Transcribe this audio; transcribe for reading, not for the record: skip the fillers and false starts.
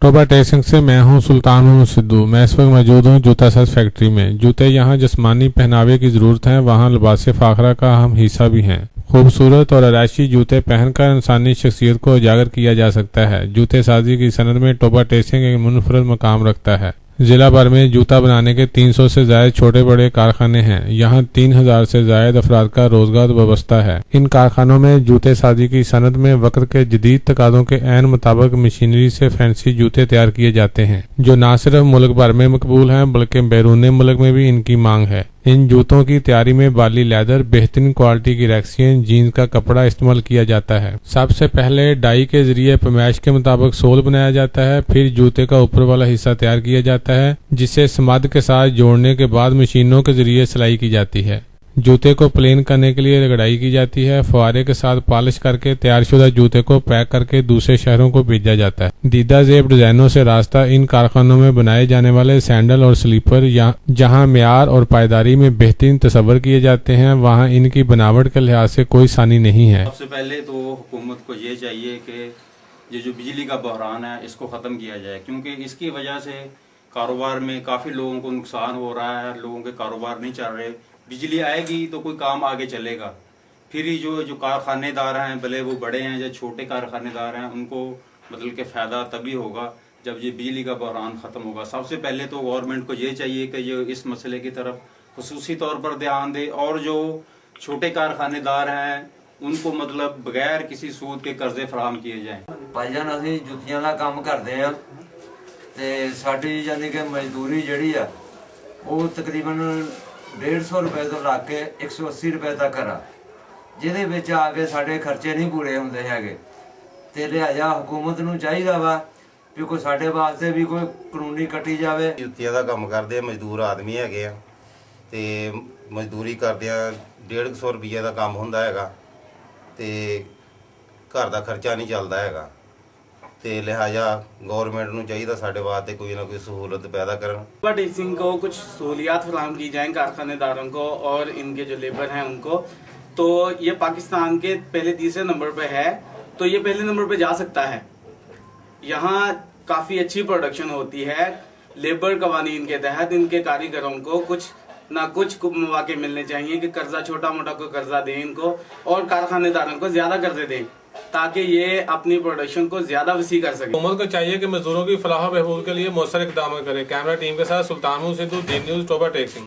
Toba टेक्सिंग से मैं हूं सुल्तान मोहम्मद सिद्धू। मैं इस वक्त मौजूद हूं जूता साज फैक्ट्री में। जूते यहाँ जिस्मानी पहनावे की ज़रूरत है, वहाँ लिबास फ़ाखरा का अहम हिस्सा भी हैं। खूबसूरत और आरायशी जूते पहनकर इंसानी शख्सियत को उजागर किया जा सकता है। जूते साजी की सनद में टोबा टेक्सिंग एक मुनफरद मकाम रखता है। जिला भर में जूता बनाने के 300 से ज्यादा छोटे बड़े कारखाने हैं। यहाँ 3000 से ज्यादा अफराद का रोजगार व्यवस्था है। इन कारखानों में जूते साजी की सनद में वक्त के जदीद तकादों के ऐन मुताबिक मशीनरी से फैंसी जूते तैयार किए जाते हैं, जो न सिर्फ मुल्क भर में मकबूल हैं बल्कि बैरून मुल्क में भी इनकी मांग है। इन जूतों की तैयारी में बाली लेदर, बेहतरीन क्वालिटी की रेक्सियन जीन्स का कपड़ा इस्तेमाल किया जाता है। सबसे पहले डाई के जरिए पैमाइश के मुताबिक सोल बनाया जाता है, फिर जूते का ऊपर वाला हिस्सा तैयार किया जाता है, जिसे समद के साथ जोड़ने के बाद मशीनों के जरिए सिलाई की जाती है। जूते को प्लेन करने के लिए रगड़ाई की जाती है। फुआरे के साथ पॉलिश करके तैयारशुदा जूते को पैक करके दूसरे शहरों को भेजा जाता है। दीदा जेब डिजाइनों से रास्ता इन कारखानों में बनाए जाने वाले सैंडल और स्लीपर जहां म्यार और पायदारी में बेहतरीन तस्वर किए जाते हैं, वहां इनकी बनावट के लिहाज से कोई सानी नहीं है। सबसे पहले तो हुकूमत को ये चाहिए कि ये जो बिजली का बहरान है इसको ख़त्म किया जाए, क्योंकि इसकी वजह से कारोबार में काफ़ी लोगों को नुकसान हो रहा है। लोगों के कारोबार नहीं चल रहे। बिजली आएगी तो कोई काम आगे चलेगा। फिर ही जो कारखानेदार हैं, भले वो बड़े हैं या छोटे कारखानेदार हैं, उनको मतलब के फ़ायदा तभी होगा जब ये बिजली का बहरान ख़त्म होगा। सबसे पहले तो गवर्नमेंट को ये चाहिए कि ये इस मसले की तरफ खुसूसी तौर पर ध्यान दे, और जो छोटे कारखानेदार हैं उनको मतलब बगैर किसी सूद के कर्जे फराहम किए जाएँ। भाईजान असीं जुत्तियां दा काम करते हैं ते साडी यानी कि मजदूरी जिहड़ी आ वो तकरीबन 150 रुपए तो ला के 180 रुपए तक आ, जिहदे विच आके साडे खर्चे नहीं पूरे हुंदे हैगे। ते लिहाजा हुकूमत नूं चाहीदा वा भी कोई साडे वास्ते भी कोई कानूनी कट्टी जावे। जुत्तियां दा काम करदे मजदूर आदमी हैगे आ ते मजदूरी करदे आ 150 रुपये दा काम हुंदा हैगा ते घर दा खर्चा नहीं चलदा हैगा। ते लिहाजा गवर्नमेंट नूं चाहिए साडे वास्ते कोई ना कोई सहूलत पैदा करन। टोबा टेक्सिंग को कुछ सहूलियात फराहम की जाएं कारखानेदारों को और इनके जो लेबर हैं उनको। तो ये पाकिस्तान के पहले तीसरे नंबर पे है, तो ये पहले नंबर पे जा सकता है। यहाँ काफी अच्छी प्रोडक्शन होती है। लेबर कवानीन के तहत इनके कारीगरों को कुछ ना कुछ मौके मिलने चाहिए कि कर्जा छोटा मोटा कोई कर्जा दें इनको, और कारखानेदारों को ज्यादा कर्जे दें ताकि ये अपनी प्रोडक्शन को ज्यादा वसी कर सके। हुकूमत को चाहिए कि मजदूरों की फलाह बहबूद के लिए मौसर इक़दाम करे। कैमरा टीम के साथ सुल्तान मोहम्मद सिद्धू, डी न्यूज़, टोबा टेक्सिंग।